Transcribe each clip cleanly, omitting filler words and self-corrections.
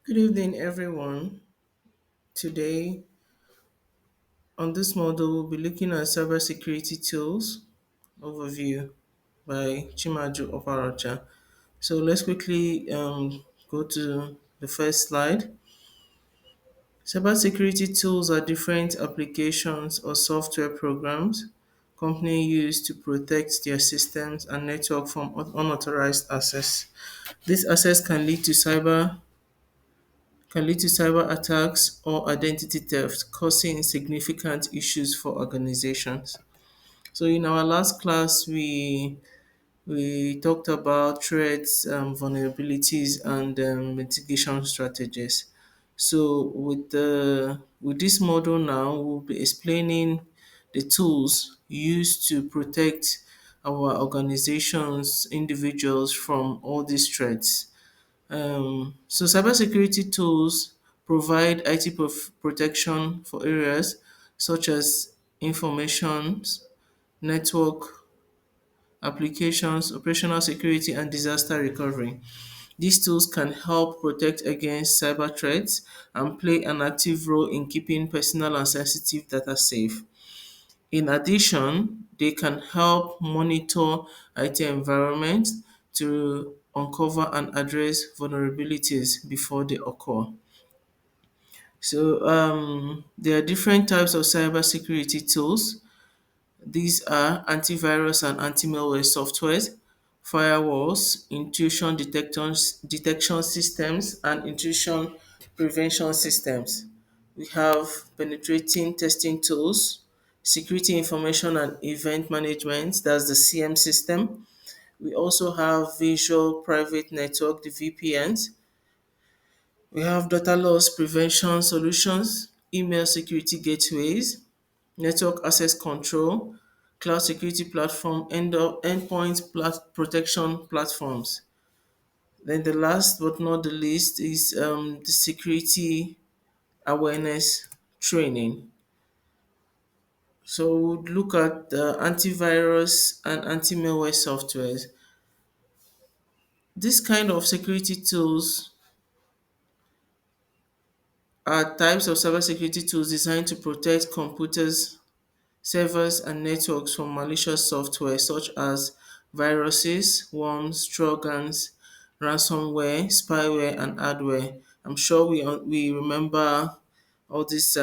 Good evening, everyone. Today, on this model, we'll be looking at cybersecurity tools overview by Chimaju Oparacha. So let's quickly go to the first slide. Cybersecurity tools are different applications or software programs companies use to protect their systems and network from unauthorized access. This access can lead to cyber attacks or identity theft, causing significant issues for organizations. So, in our last class, we talked about threats, vulnerabilities, and mitigation strategies. So, with this model now, we'll be explaining the tools used to protect our organizations, individuals from all these threats. So cybersecurity tools provide IT protection for areas such as informations, network applications, operational security, and disaster recovery. These tools can help protect against cyber threats and play an active role in keeping personal and sensitive data safe. In addition, they can help monitor IT environments to uncover and address vulnerabilities before they occur. So there are different types of cybersecurity tools. These are antivirus and anti-malware softwares, firewalls, detection systems, and intrusion prevention systems. We have penetrating testing tools, security information and event management, that's the CM system. We also have visual private network, the VPNs. We have data loss prevention solutions, email security gateways, network access control, cloud security platform, endpoint protection platforms. Then the last but not the least is the security awareness training. So we'll look at the antivirus and anti-malware softwares. This kind of security tools are types of cybersecurity tools designed to protect computers, servers, and networks from malicious software such as viruses, worms, trojans, ransomware, spyware, and hardware. I'm sure we remember all these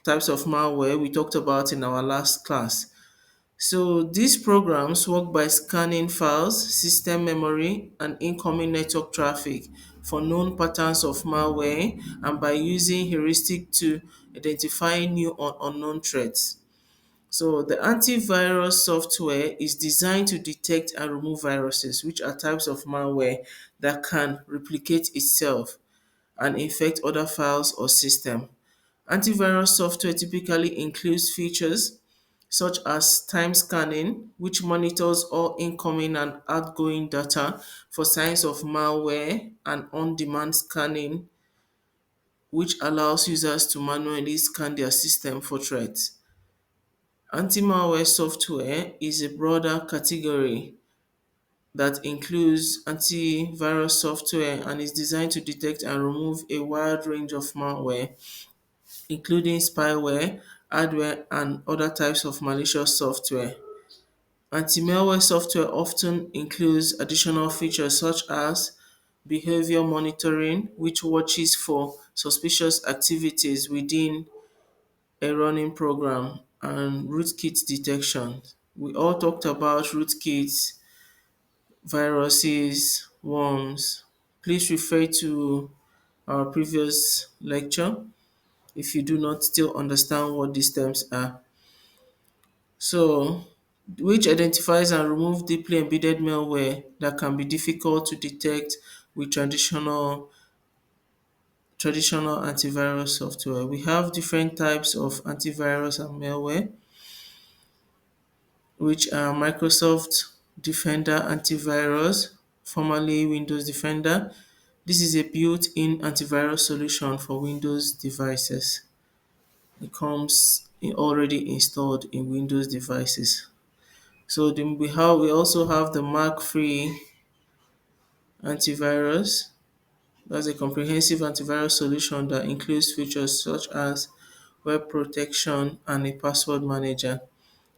types of malware we talked about in our last class. So these programs work by scanning files, system memory, and incoming network traffic for known patterns of malware and by using heuristic to identify new or unknown threats. So the antivirus software is designed to detect and remove viruses, which are types of malware that can replicate itself and infect other files or system. Antivirus software typically includes features such as time scanning, which monitors all incoming and outgoing data for signs of malware, and on-demand scanning, which allows users to manually scan their system for threats. Anti-malware software is a broader category that includes antivirus software and is designed to detect and remove a wide range of malware, including spyware, hardware, and other types of malicious software. Anti-malware software often includes additional features such as behavior monitoring, which watches for suspicious activities within a running program, and rootkit detection. We all talked about rootkits, viruses, worms. Please refer to our previous lecture if you do not still understand what these terms are. So, which identifies and removes deeply embedded malware that can be difficult to detect with traditional antivirus software. We have different types of antivirus and malware, which are Microsoft Defender Antivirus, formerly Windows Defender. This is a built-in antivirus solution for Windows devices. It comes already installed in Windows devices. So we also have the Mac free antivirus. That's a comprehensive antivirus solution that includes features such as web protection and a password manager.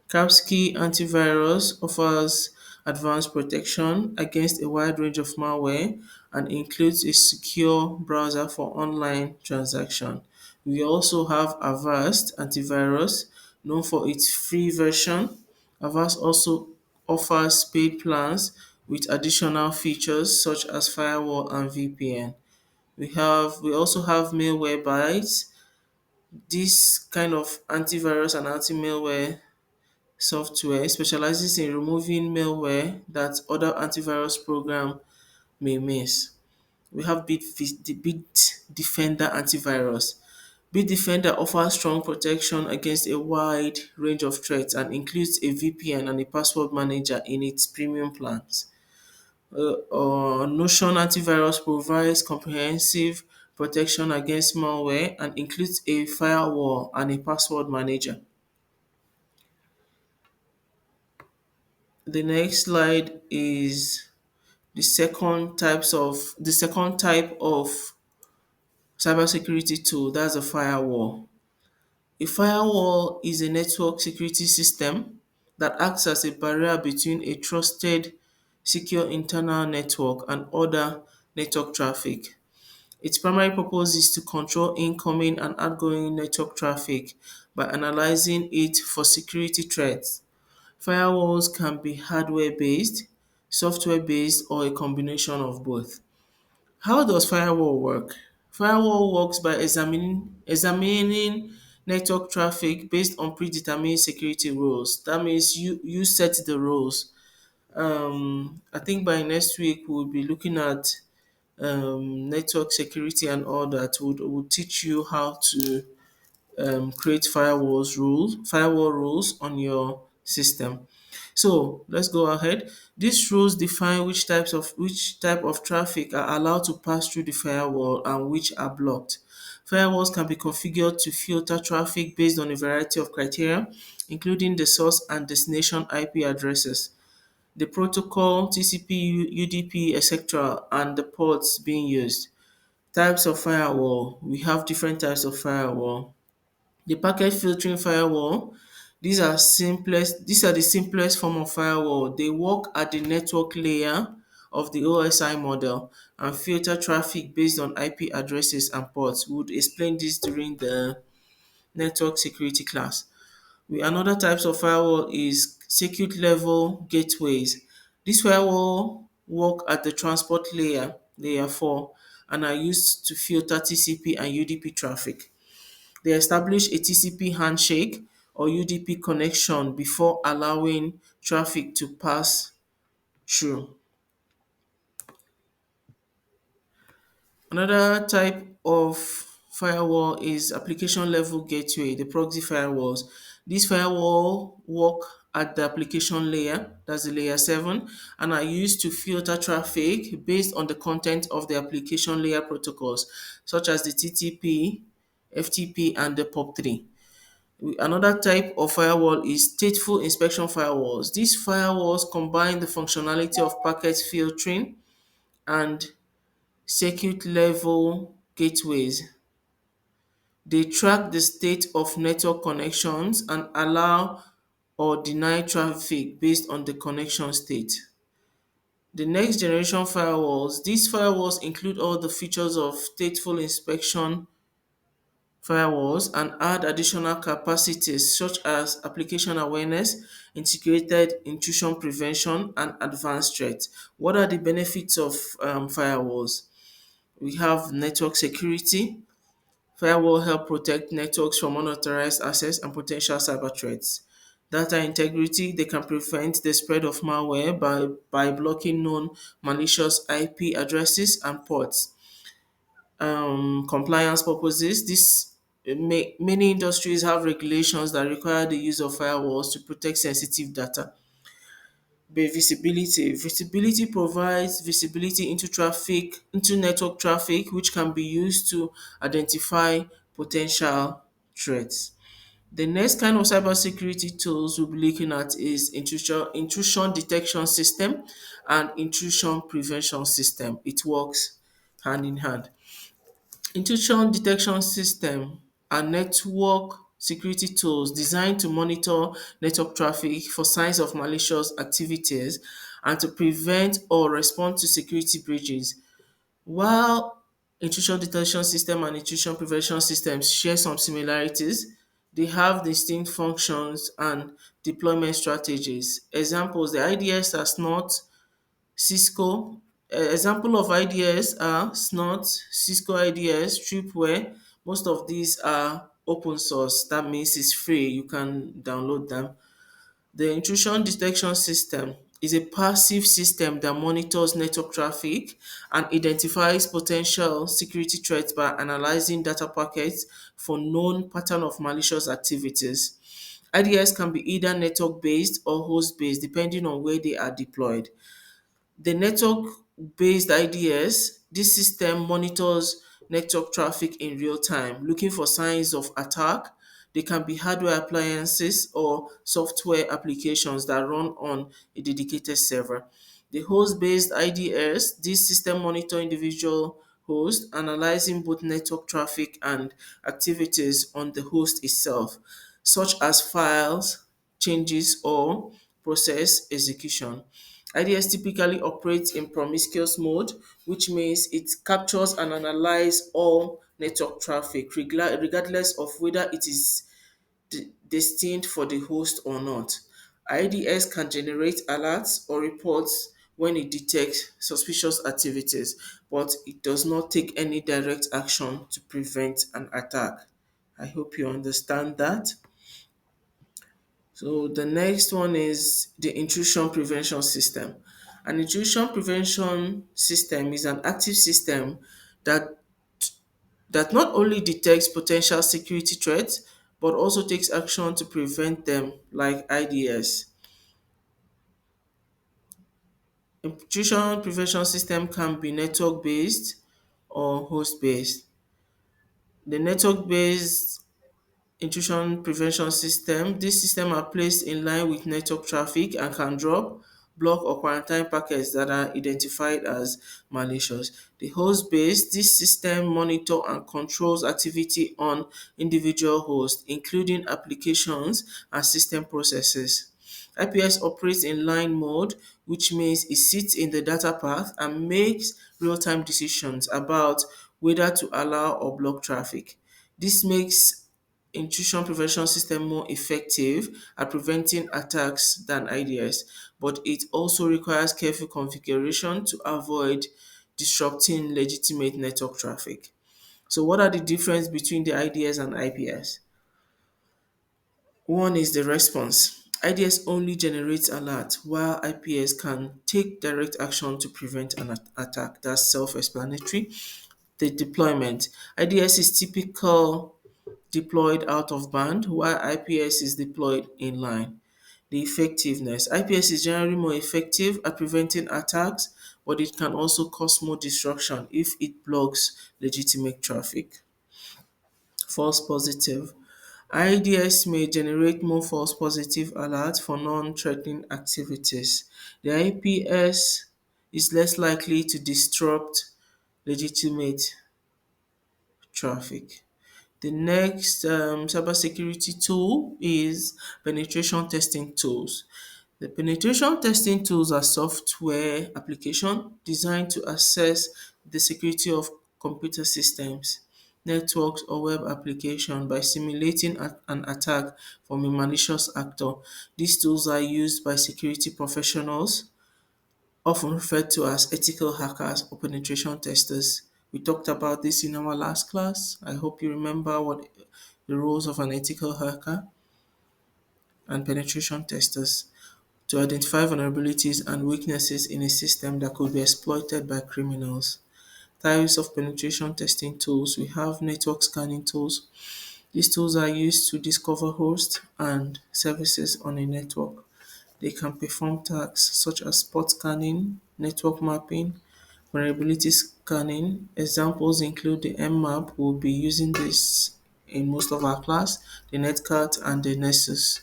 Kaspersky Antivirus offers advanced protection against a wide range of malware and includes a secure browser for online transaction. We also have Avast Antivirus, known for its free version. Avast also offers paid plans with additional features such as firewall and VPN. We also have Malware Bytes. This kind of antivirus and anti-malware software specializes in removing malware that other antivirus program may miss. We have Bitdefender antivirus. Bitdefender offers strong protection against a wide range of threats and includes a VPN and a password manager in its premium plans. Notion antivirus provides comprehensive protection against malware and includes a firewall and a password manager. The next slide is the second type of cybersecurity tool. That's a firewall. A firewall is a network security system that acts as a barrier between a trusted, secure internal network and other network traffic. Its primary purpose is to control incoming and outgoing network traffic by analyzing it for security threats. Firewalls can be hardware based, software based, or a combination of both. How does firewall work? Firewall works by examining network traffic based on predetermined security rules. That means you set the rules. I think by next week we'll be looking at network security and all that. Would teach you how to create firewall rules on your system. So let's go ahead. These rules define which type of traffic are allowed to pass through the firewall and which are blocked. Firewalls can be configured to filter traffic based on a variety of criteria, including the source and destination IP addresses, the protocol, TCP, UDP, etc., and the ports being used. Types of firewall. We have different types of firewall. The packet filtering firewall, these are the simplest form of firewall. They work at the network layer of the OSI model and filter traffic based on IP addresses and ports. We would explain this during the network security class. Another types of firewall is circuit level gateways. This firewall work at the transport layer, layer 4, and are used to filter TCP and UDP traffic. They establish a TCP handshake or UDP connection before allowing traffic to pass through. Another type of firewall is application level gateway, the proxy firewalls. These firewall work at the application layer, that's the layer 7, and are used to filter traffic based on the content of the application layer protocols, such as the TTP, FTP, and the POP3. Another type of firewall is stateful inspection firewalls. These firewalls combine the functionality of packet filtering and circuit level gateways. They track the state of network connections and allow or deny traffic based on the connection state. The next generation firewalls, these firewalls include all the features of stateful inspection firewalls and add additional capacities such as application awareness, integrated intrusion prevention, and advanced threats. What are the benefits of firewalls? We have network security. Firewall help protect networks from unauthorized access and potential cyber threats. Data integrity, they can prevent the spread of malware by blocking known malicious IP addresses and ports. Compliance purposes, many industries have regulations that require the use of firewalls to protect sensitive data. Visibility provides visibility into network traffic, which can be used to identify potential threats. The next kind of cybersecurity tools we'll be looking at is intrusion detection system and intrusion prevention system. It works hand in hand. Intrusion detection system are network security tools designed to monitor network traffic for signs of malicious activities and to prevent or respond to security breaches. While intrusion detection system and intrusion prevention systems share some similarities, they have distinct functions and deployment strategies. Examples, the IDS are not Cisco. Example of IDS are Snort, Cisco IDS, Tripware. Most of these are open source. That means it's free. You can download them. The intrusion detection system is a passive system that monitors network traffic and identifies potential security threats by analyzing data packets for known pattern of malicious activities. IDS can be either network based or host based depending on where they are deployed. The network-based IDS, this system monitors network traffic in real time, looking for signs of attack. They can be hardware appliances or software applications that run on a dedicated server. The host-based IDS, this system monitor individual hosts, analyzing both network traffic and activities on the host itself, such as files, changes, or process execution. IDS typically operates in promiscuous mode, which means it captures and analyzes all network traffic, regardless of whether it is destined for the host or not. IDS can generate alerts or reports when it detects suspicious activities, but it does not take any direct action to prevent an attack. I hope you understand that. So the next one is the intrusion prevention system. An intrusion prevention system is an active system that not only detects potential security threats but also takes action to prevent them, like IDS. Intrusion prevention system can be network based or host based. The network based intrusion prevention system. These systems are placed in line with network traffic and can drop, block, or quarantine packets that are identified as malicious. The host-based, this system monitor and controls activity on individual hosts, including applications and system processes. IPS operates in line mode, which means it sits in the data path and makes real-time decisions about whether to allow or block traffic. This makes intrusion prevention system more effective at preventing attacks than IDS, but it also requires careful configuration to avoid disrupting legitimate network traffic. So what are the difference between the IDS and IPS? One is the response. IDS only generates alert, while IPS can take direct action to prevent an attack. That's self-explanatory. The deployment. IDS is typical deployed out of band, while IPS is deployed in line. The effectiveness. IPS is generally more effective at preventing attacks, but it can also cause more disruption if it blocks legitimate traffic. False positive. IDS may generate more false positive alerts for non-threatening activities. The IPS is less likely to disrupt legitimate traffic. The next cybersecurity tool is penetration testing tools. The penetration testing tools are software application designed to assess the security of computer systems, networks, or web application by simulating an attack from a malicious actor. These tools are used by security professionals, often referred to as ethical hackers or penetration testers. We talked about this in our last class. I hope you remember what the roles of an ethical hacker and penetration testers to identify vulnerabilities and weaknesses in a system that could be exploited by criminals. Types of penetration testing tools. We have network scanning tools. These tools are used to discover hosts and services on a network. They can perform tasks such as spot scanning, network mapping, vulnerability scanning. Examples include the mmap. We'll be using this in most of our class, the netcat and the nessus.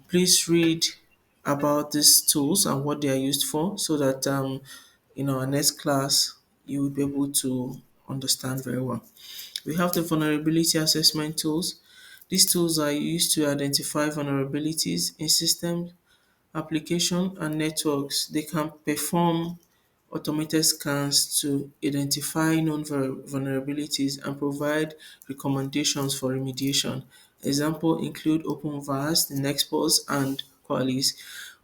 Please read about these tools and what they are used for so that in our next class you will be able to understand very well. We have the vulnerability assessment tools. These tools are used to identify vulnerabilities in systems, application, and networks. They can perform automated scans to identify known vulnerabilities and provide recommendations for remediation. Examples include OpenVAS, Nexpos, and Qualys.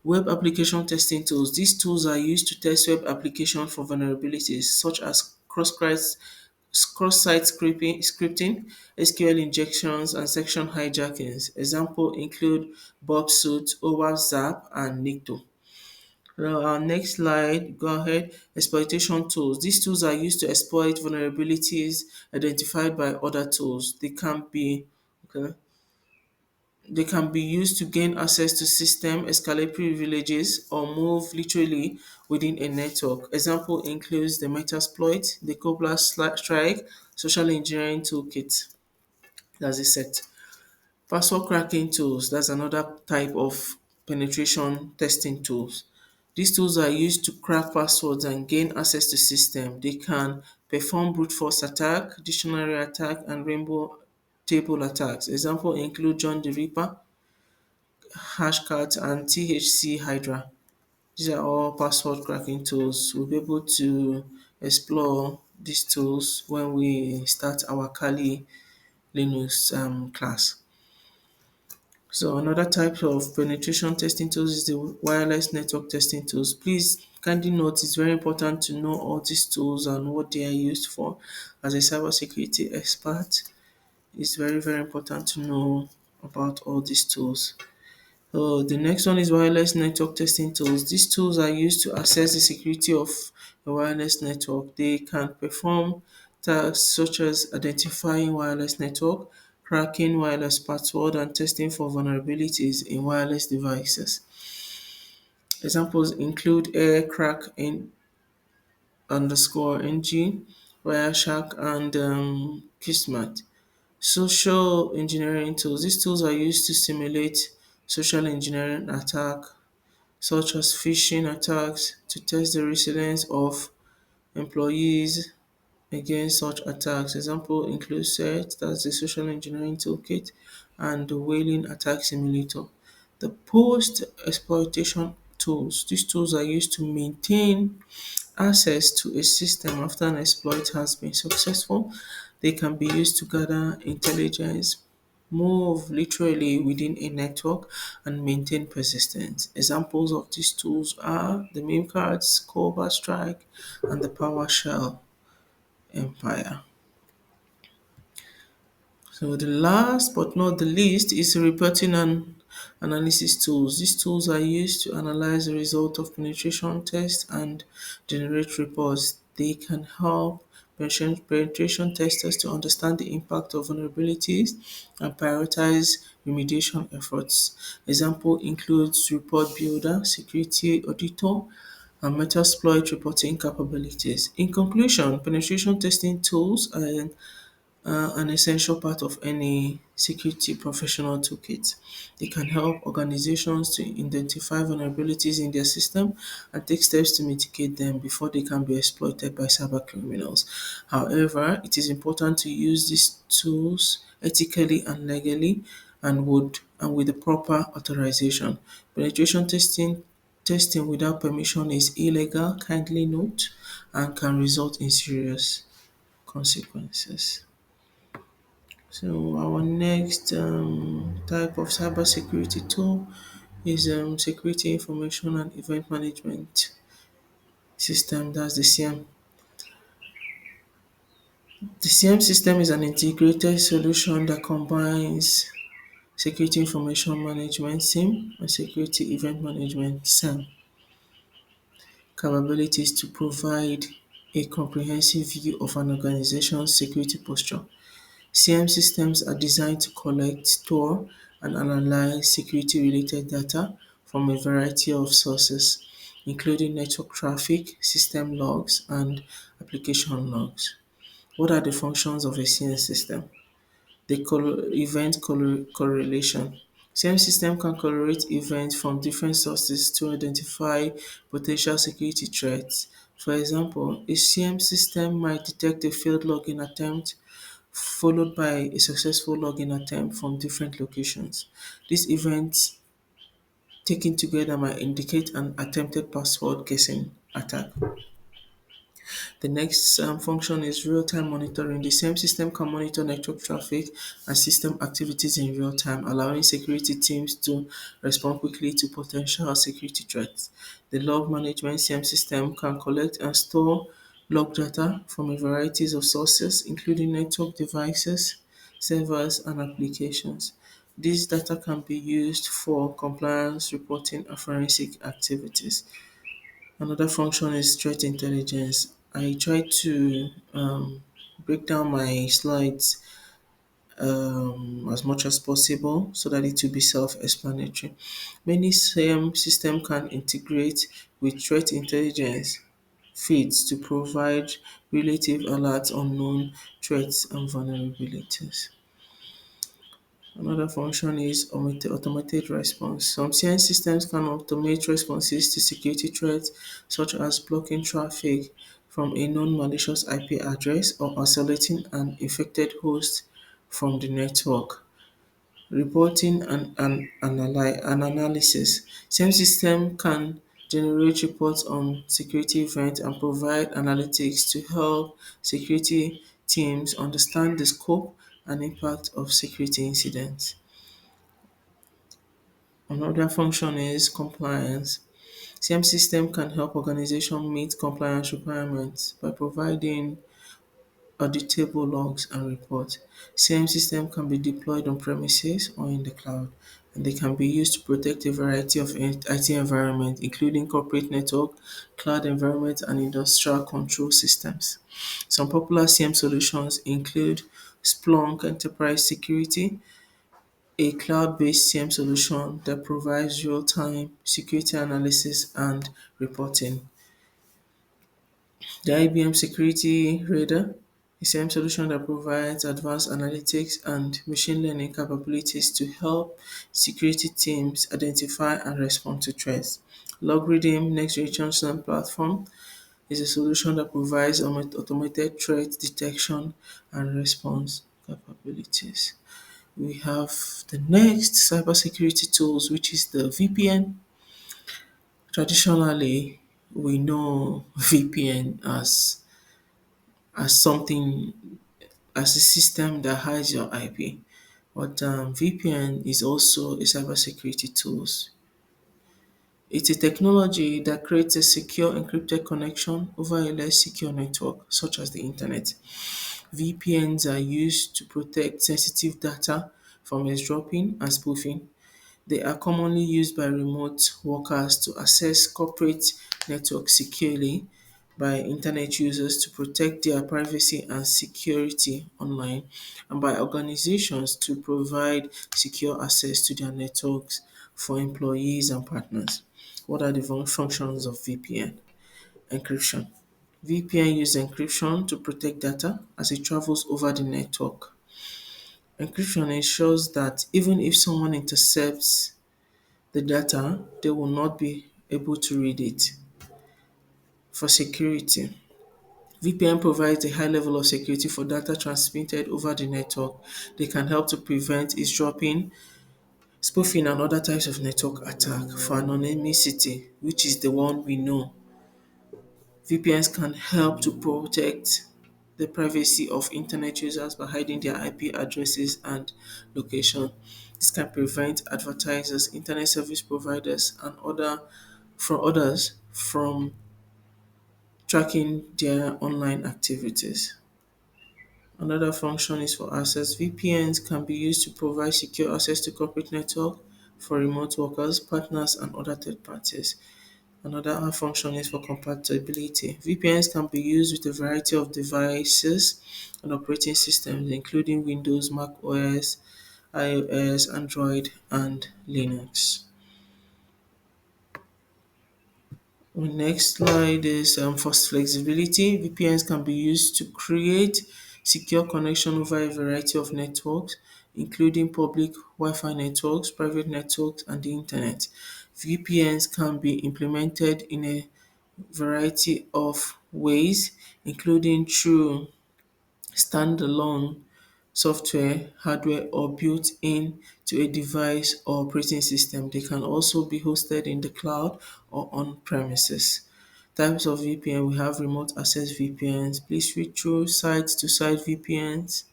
Web application testing tools. These tools are used to test web applications for vulnerabilities such as cross-site scripting, SQL injections, and section hijackings. Examples include Bobsuit, OWASP, and Nikto. Now, our next slide, go ahead. Exploitation tools. These tools are used to exploit vulnerabilities identified by other tools. Okay, they can be used to gain access to system, escalate privileges, or move literally within a network. Example includes the Metasploit, the Cobra Strike, social engineering toolkit. That's a set. Password cracking tools, that's another type of penetration testing tools. These tools are used to crack passwords and gain access to system. They can perform brute force attack, dictionary attack, and rainbow table attacks. Example include John the Ripper, Hashcat, and THC Hydra. These are all password cracking tools. We'll be able to explore these tools when we start our Kali Linux class. So another type of penetration testing tools is the wireless network testing tools. Please kindly note it's very important to know all these tools and what they are used for. As a cybersecurity expert, it's very, very important to know about all these tools. So the next one is wireless network testing tools. These tools are used to assess the security of a wireless network. They can perform tasks such as identifying wireless network, cracking wireless password, and testing for vulnerabilities in wireless devices. Examples include aircrack underscore ng, Wireshark, and Kismet. Social engineering tools. These tools are used to simulate social engineering attack such as phishing attacks to test the resilience of employees against such attacks. Example include SET, that's the social engineering toolkit, and the whaling attack simulator. The post exploitation tools. These tools are used to maintain access to a system after an exploit has been successful. They can be used to gather intelligence, move literally within a network, and maintain persistence. Examples of these tools are the meme cards, Cobra Strike, and the PowerShell Empire. So the last but not the least is reporting and analysis tools. These tools are used to analyze the result of penetration tests and generate reports. They can help penetration testers to understand the impact of vulnerabilities and prioritize remediation efforts. Example includes report builder, security auditor, and Metasploit reporting capabilities. In conclusion, penetration testing tools are an essential part of any security professional toolkit. They can help organizations to identify vulnerabilities in their system and take steps to mitigate them before they can be exploited by cyber criminals. However, it is important to use these tools ethically and legally and with the proper authorization. Penetration testing without permission is illegal, kindly note, and can result in serious consequences. So our next type of cybersecurity tool is security information and event management system. That's the CM. The CM system is an integrated solution that combines security information management SIM and security event management SEM capabilities to provide a comprehensive view of an organization's security posture. CM systems are designed to collect, store, and analyze security-related data from a variety of sources, including network traffic, system logs, and application logs. What are the functions of a CM system? The correlation. CM system can correlate events from different sources to identify potential security threats. For example, a CM system might detect a failed login attempt followed by a successful login attempt from different locations. These events taken together might indicate an attempted password guessing attack. The next function is real-time monitoring. The same system can monitor network traffic and system activities in real time, allowing security teams to respond quickly to potential security threats. The log management CM system can collect and store log data from a variety of sources, including network devices, servers, and applications. This data can be used for compliance reporting and forensic activities. Another function is threat intelligence. I try to break down my slides as much as possible so that it will be self-explanatory. Many SIEM system can integrate with threat intelligence feeds to provide relative alerts on known threats and vulnerabilities. Another function is automated response. Some CN systems can automate responses to security threats, such as blocking traffic from a known malicious IP address or isolating an infected host from the network. Reporting and analysis. Same system can generate reports on security events and provide analytics to help security teams understand the scope and impact of security incidents. Another function is compliance. CM system can help organizations meet compliance requirements by providing auditable logs and reports. CM system can be deployed on premises or in the cloud, and they can be used to protect a variety of IT environments, including corporate network, cloud environments, and industrial control systems. Some popular CM solutions include Splunk Enterprise Security, a cloud-based CM solution that provides real-time security analysis and reporting. The IBM Security Radar, a CM solution that provides advanced analytics and machine learning capabilities to help security teams identify and respond to threats. Logarithm Next Generation Platform is a solution that provides automated threat detection and response capabilities. We have the next cybersecurity tools, which is the VPN. Traditionally, we know VPN as something as a system that hides your IP, but VPN is also a cybersecurity tools. It's a technology that creates a secure encrypted connection over a less secure network, such as the internet. VPNs are used to protect sensitive data from eavesdropping and spoofing. They are commonly used by remote workers to access corporate networks securely by internet users to protect their privacy and security online, and by organizations to provide secure access to their networks for employees and partners. What are the functions of VPN? Encryption. VPN uses encryption to protect data as it travels over the network. Encryption ensures that even if someone intercepts the data, they will not be able to read it. For security, VPN provides a high level of security for data transmitted over the network. They can help to prevent eavesdropping, spoofing, and other types of network attack. For anonymity, which is the one we know, VPNs can help to protect the privacy of internet users by hiding their IP addresses and location. This can prevent advertisers, internet service providers, and others from tracking their online activities. Another function is for access. VPNs can be used to provide secure access to corporate network for remote workers, partners, and other third parties. Another function is for compatibility. VPNs can be used with a variety of devices and operating systems, including Windows, Mac OS, iOS, Android, and Linux. The next slide is for flexibility. VPNs can be used to create secure connection over a variety of networks, including public Wi-Fi networks, private networks, and the internet. VPNs can be implemented in a variety of ways, including through standalone software, hardware, or built in to a device or operating system. They can also be hosted in the cloud or on premises. Types of VPN, we have remote access VPNs. Please read through site to site VPNs,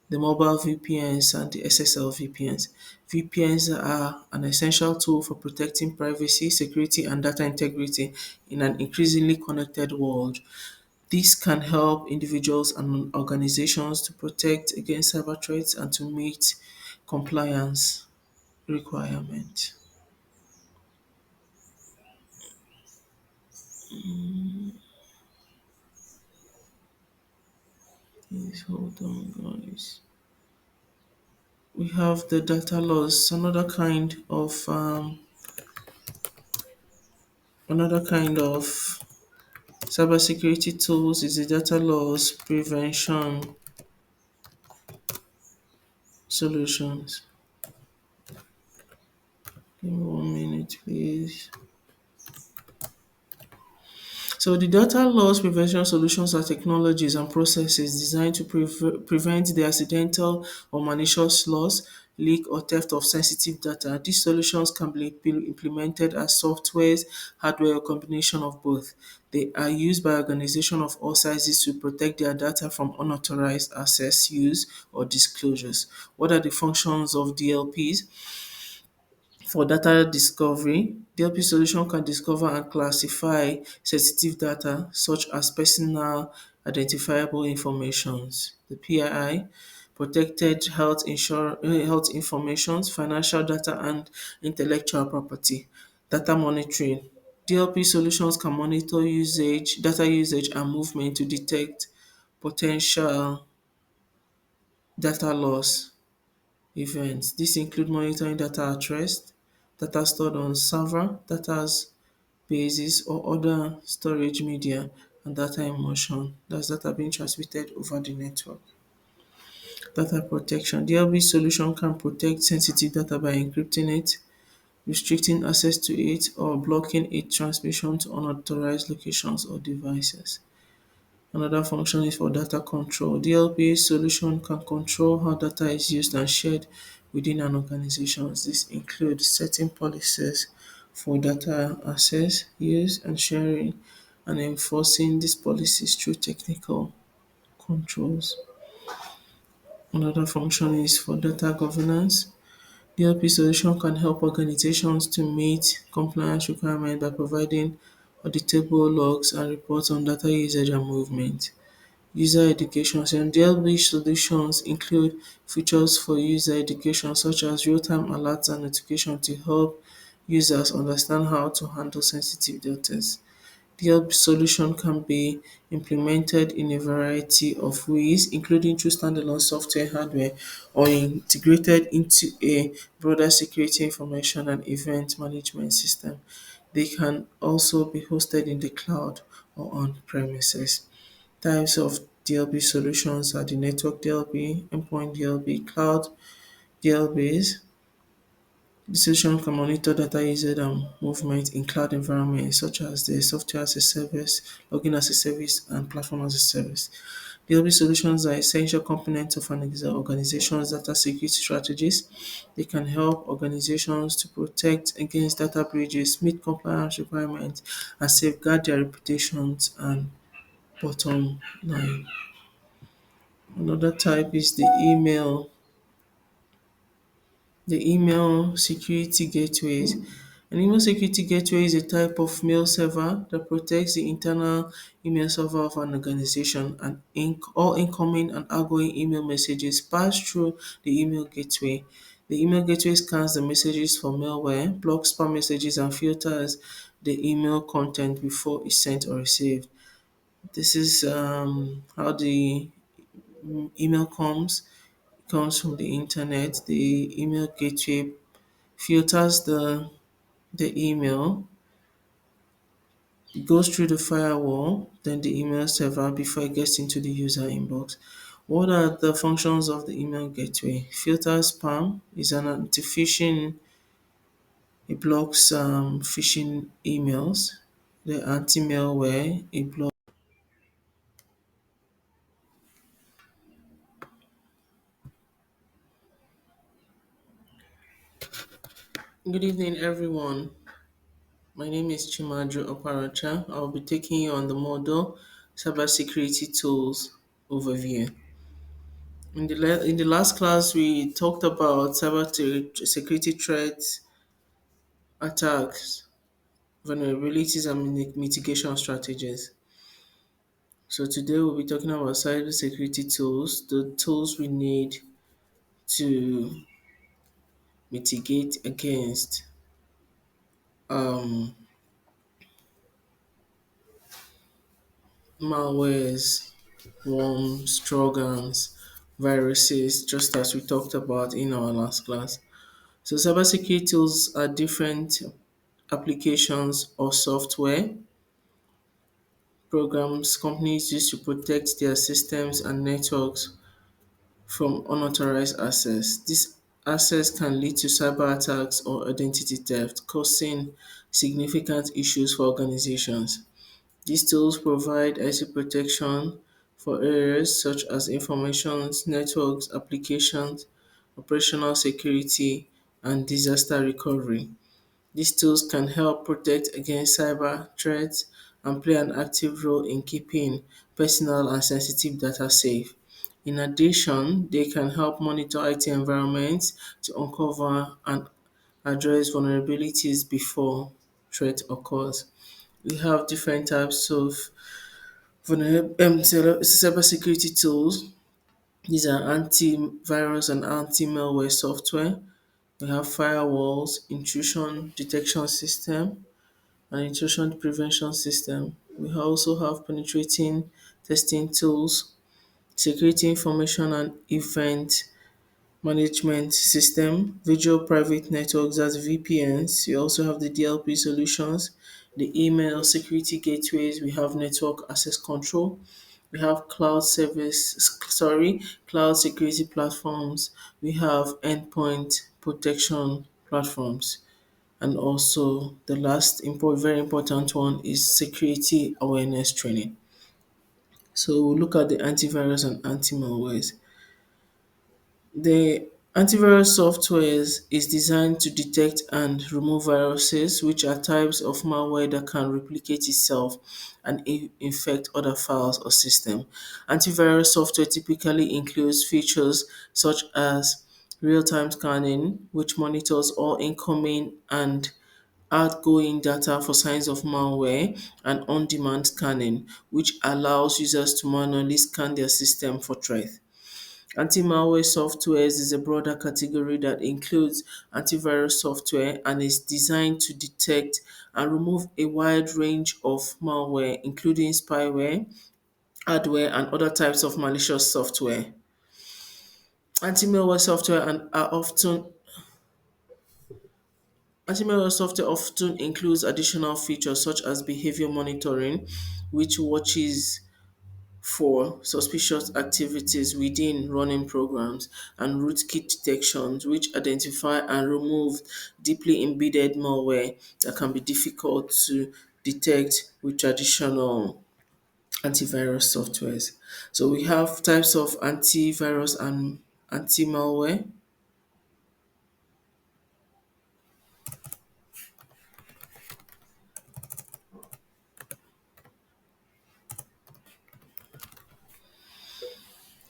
the mobile VPNs, and the SSL VPNs. VPNs are an essential tool for protecting privacy, security, and data integrity in an increasingly connected world. This can help individuals and organizations to protect against cyber threats and to meet compliance requirements. Please hold on, guys. We have the data loss, another kind of cybersecurity tools is the data loss prevention solutions. Give me 1 minute, please. So the data loss prevention solutions are technologies and processes designed to prevent the accidental or malicious loss, leak, or theft of sensitive data. These solutions can be implemented as softwares, hardware, or combination of both. They are used by organizations of all sizes to protect their data from unauthorized access, use, or disclosures. What are the functions of DLPs? For data discovery, DLP solution can discover and classify sensitive data such as personal identifiable informations. The PII, protected health information, financial data, and intellectual property. Data monitoring. DLP solutions can monitor data usage and movement to detect potential data loss events. This include monitoring data at rest, data stored on server, bases or other storage media, and data in motion. That's data being transmitted over the network. Data protection. DLB solution can protect sensitive data by encrypting it, restricting access to it, or blocking its transmission to unauthorized locations or devices. Another function is for data control. DLP solution can control how data is used and shared within an organization. This includes setting policies for data access, use, and sharing, and enforcing these policies through technical controls. Another function is for data governance. DLP solution can help organizations to meet compliance requirements by providing auditable logs and reports on data usage and movement. User education. Some DLP solutions include features for user education such as real-time alerts and notifications to help users understand how to handle sensitive data. DLP solution can be implemented in a variety of ways, including through standalone software, hardware, or integrated into a broader security information and event management system. They can also be hosted in the cloud or on premises. Types of DLP solutions are the network DLP, endpoint DLP, cloud DLPs. The solution can monitor data usage and movement in cloud environments such as the software as a service, login as a service, and platform as a service. DLP solutions are essential components of an organization's data security strategies. They can help organizations to protect against data breaches, meet compliance requirements, and safeguard their reputations and bottom line. Another type is the email security gateways. An email security gateway is a type of mail server that protects the internal email server of an organization, and all incoming and outgoing email messages pass through the email gateway. The email gateway scans the messages for malware, blocks spam messages, and filters the email content before it's sent or received. This is how the email comes from the internet. The email gateway filters the email, goes through the firewall, then the email server before it gets into the user inbox. What are the functions of the email gateway? Filter spam is an anti-phishing. It blocks phishing emails. the anti-malware, a block. Good evening, everyone. My name is Chimaju Oparacha. I'll be taking you on the model Cybersecurity Tools overview. In the last class, we talked about security threats, attacks, vulnerabilities, and mitigation strategies. So today we'll be talking about cybersecurity tools, the tools we need to mitigate against um, malwares, worms, trojans, viruses, just as we talked about in our last class. So cybersecurity tools are different applications or software programs companies use to protect their systems and networks from unauthorized access. This access can lead to cyber attacks or identity theft, causing significant issues for organizations. These tools provide IT protection for areas such as information, networks, applications, operational security, and disaster recovery. These tools can help protect against cyber threats and play an active role in keeping personal and sensitive data safe. In addition, they can help monitor IT environments to uncover and address vulnerabilities before threat occurs. We have different types of cybersecurity tools. These are antivirus and anti-malware software. We have firewalls, intrusion detection system, and intrusion prevention system. We also have penetrating testing tools, security information and event management system, visual private networks as VPNs. We also have the DLP solutions, the email security gateways. We have network access control. We have cloud security platforms. We have endpoint protection platforms. And also the last very important one is security awareness training. So we'll look at the antivirus and anti-malwares. The antivirus software is designed to detect and remove viruses, which are types of malware that can replicate itself and infect other files or systems. Antivirus software typically includes features such as real-time scanning, which monitors all incoming and outgoing data for signs of malware, and on-demand scanning, which allows users to manually scan their system for threats. Anti-malware software is a broader category that includes antivirus software and is designed to detect and remove a wide range of malware, including spyware, hardware, and other types of malicious software. Anti-malware software and are often Antimalware software often includes additional features such as behavior monitoring, which watches for suspicious activities within running programs, and rootkit detections, which identify and remove deeply embedded malware that can be difficult to detect with traditional antivirus softwares. So we have types of antivirus and anti-malware.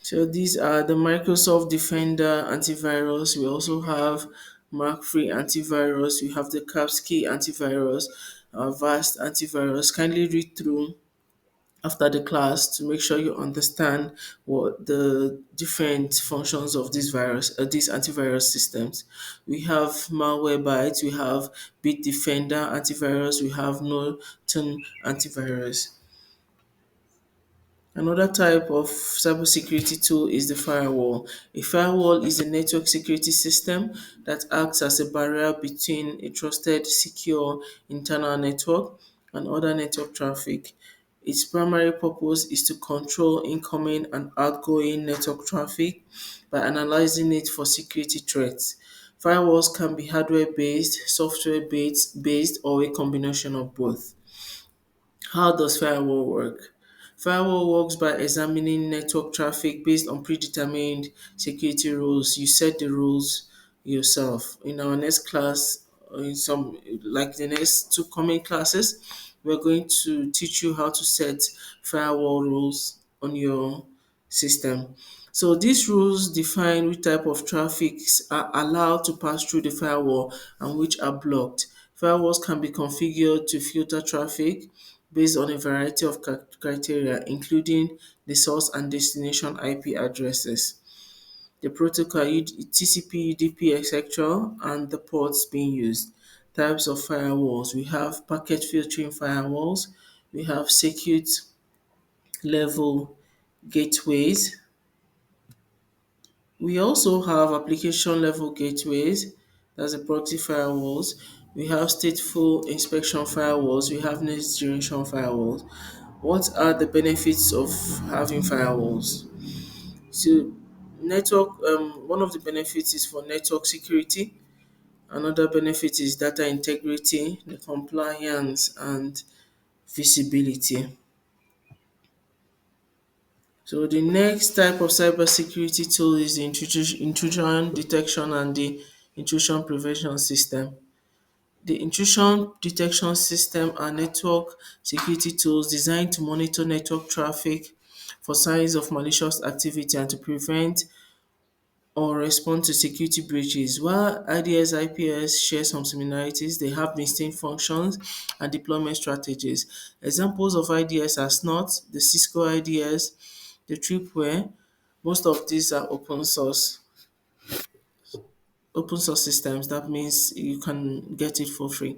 So these are the Microsoft Defender antivirus. We also have Mark Free antivirus. We have the Kaspersky antivirus, Vast antivirus. Kindly read through after the class to make sure you understand what the different functions of these antivirus systems. We have Malwarebytes, we have Bitdefender antivirus, we have Norton antivirus. Another type of cybersecurity tool is the firewall. A firewall is a network security system that acts as a barrier between a trusted, secure internal network and other network traffic. Its primary purpose is to control incoming and outgoing network traffic by analyzing it for security threats. Firewalls can be hardware based, software based, or a combination of both. How does firewall work? Firewall works by examining network traffic based on predetermined security rules. You set the rules yourself. In our next class, or in some like the next two coming classes, we're going to teach you how to set firewall rules on your system. So these rules define which type of traffics are allowed to pass through the firewall and which are blocked. Firewalls can be configured to filter traffic based on a variety of criteria, including the source and destination IP addresses, the protocol TCP, UDP, etc., and the ports being used. Types of firewalls: we have packet filtering firewalls, we have circuit level gateways, we also have application level gateways, that's the proxy firewalls. We have stateful inspection firewalls. We have next generation firewalls. What are the benefits of having firewalls? So, one of the benefits is for network security. Another benefit is data integrity, the compliance, and visibility. So the next type of cybersecurity tool is the intrusion detection and the intrusion prevention system. The intrusion detection system are network security tools designed to monitor network traffic for signs of malicious activity and to prevent or respond to security breaches. While IDS IPS share some similarities, they have distinct functions and deployment strategies. Examples of IDS are SNOT, the Cisco IDS, the Tripwire. Most of these are open source systems. That means you can get it for free.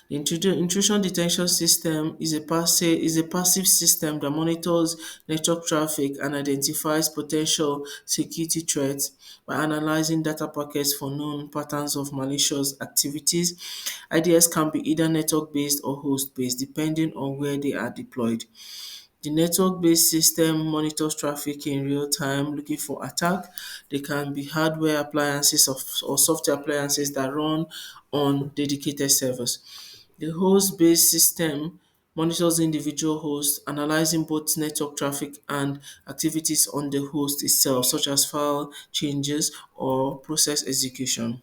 The intrusion detection system is a passive system that monitors network traffic and identifies potential security threats by analyzing data packets for known patterns of malicious activities. IDS can be either network-based or host-based, depending on where they are deployed. The network-based system monitors traffic in real time, looking for attack. They can be hardware appliances or software appliances that run on dedicated servers. The host-based system monitors individual hosts, analyzing both network traffic and activities on the host itself, such as file changes or process execution.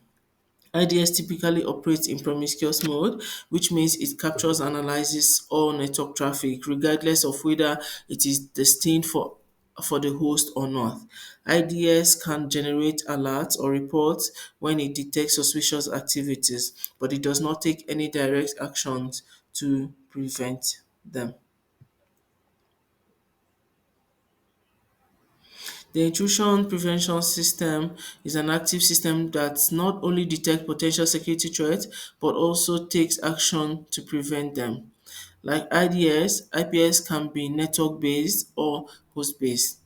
IDS typically operates in promiscuous mode, which means it captures and analyzes all network traffic, regardless of whether it is destined for the host or not. IDS can generate alerts or reports when it detects suspicious activities, but it does not take any direct actions to prevent them. The intrusion prevention system is an active system that not only detects potential security threats but also takes action to prevent them. Like IDS, IPS can be network based or host based.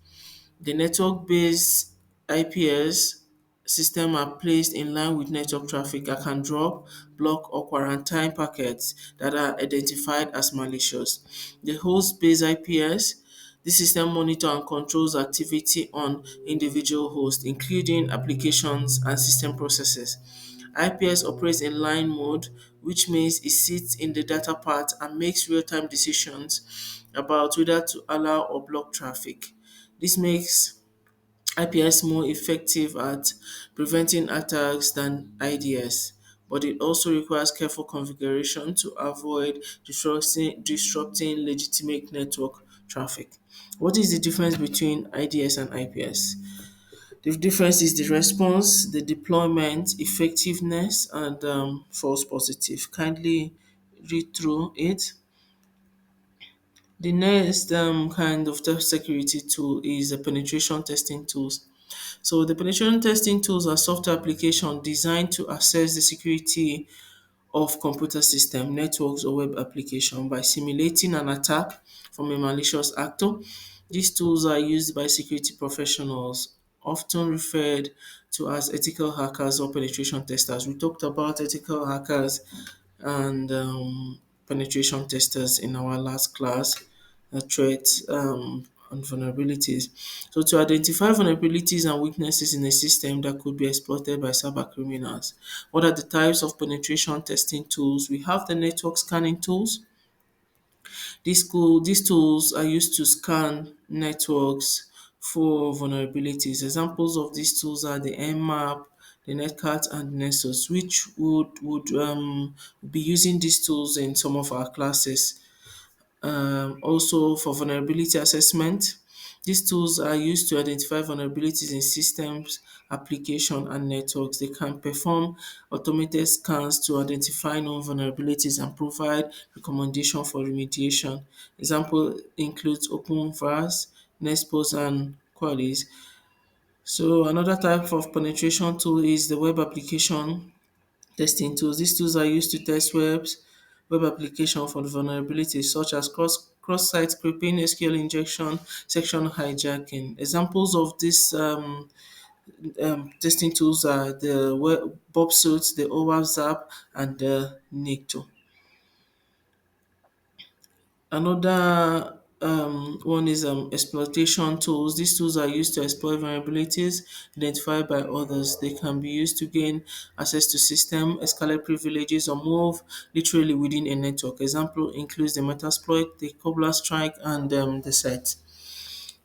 The network-based IPS system are placed in line with network traffic that can drop, block, or quarantine packets that are identified as malicious. The host-based IPS, this system monitor and controls activity on individual hosts, including applications and system processes. IPS operates in line mode, which means it sits in the data path and makes real-time decisions about whether to allow or block traffic. This makes IPS more effective at preventing attacks than IDS, but it also requires careful configuration to avoid disrupting legitimate network traffic. What is the difference between IDS and IPS? The difference is the response, the deployment, effectiveness, and false positive. Kindly read through it. The next kind of security tool is the penetration testing tools. So the penetration testing tools are software applications designed to assess the security of computer system, networks, or web application by simulating an attack from a malicious actor. These tools are used by security professionals, often referred to as ethical hackers or penetration testers. We talked about ethical hackers and penetration testers in our last class, threats and vulnerabilities. So to identify vulnerabilities and weaknesses in a system that could be exploited by cyber criminals. What are the types of penetration testing tools? We have the network scanning tools. These tools are used to scan networks for vulnerabilities. Examples of these tools are the Nmap, the Netcat, and Nessus, which would be using these tools in some of our classes. Also, for vulnerability assessment, these tools are used to identify vulnerabilities in systems, application, and networks. They can perform automated scans to identify known vulnerabilities and provide recommendation for remediation. Example includes OpenVAS, Nexpose, and Qualys. So another type of penetration tool is the web application testing tools. These tools are used to test web application for vulnerabilities such as cross-site scraping, SQL injection, section hijacking. Examples of these testing tools are the Bob Suits, the OWASP Zap, and the NICTO. Another one is exploitation tools. These tools are used to exploit vulnerabilities identified by others. They can be used to gain access to system, escalate privileges, or move literally within a network. Example includes the Metasploit, the Cobbler Strike, and the set.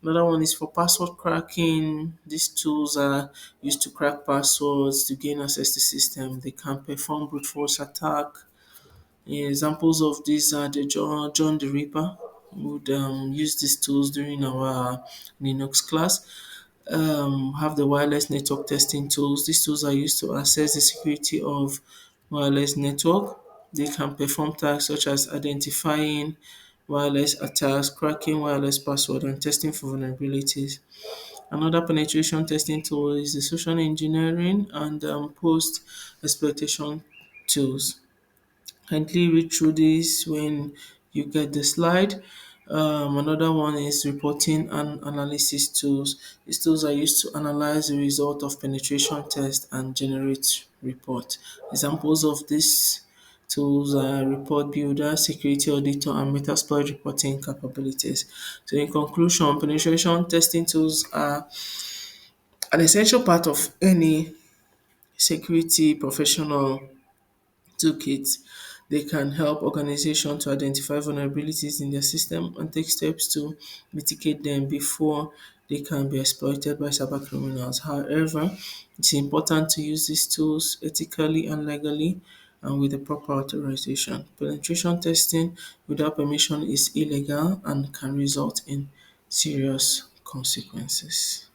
Another one is for password cracking. These tools are used to crack passwords to gain access to system. They can perform brute force attack. Examples of these are the John the Ripper would use these tools during our Linux class. Have the wireless network testing tools. These tools are used to assess the security of wireless network. They can perform tasks such as identifying wireless attacks, cracking wireless password, and testing for vulnerabilities. Another penetration testing tool is the social engineering and post exploitation tools. Kindly read through this when you get the slide. Another one is reporting and analysis tools. These tools are used to analyze the result of penetration test and generate report. Examples of these tools are report builder, security auditor, and Metasploit reporting capabilities. So in conclusion, penetration testing tools are an essential part of any security professional toolkits. They can help organizations to identify vulnerabilities in their system and take steps to mitigate them before they can be exploited by cybercriminals. However, it's important to use these tools ethically and legally and with the proper authorization. Penetration testing without permission is illegal and can result in serious consequences.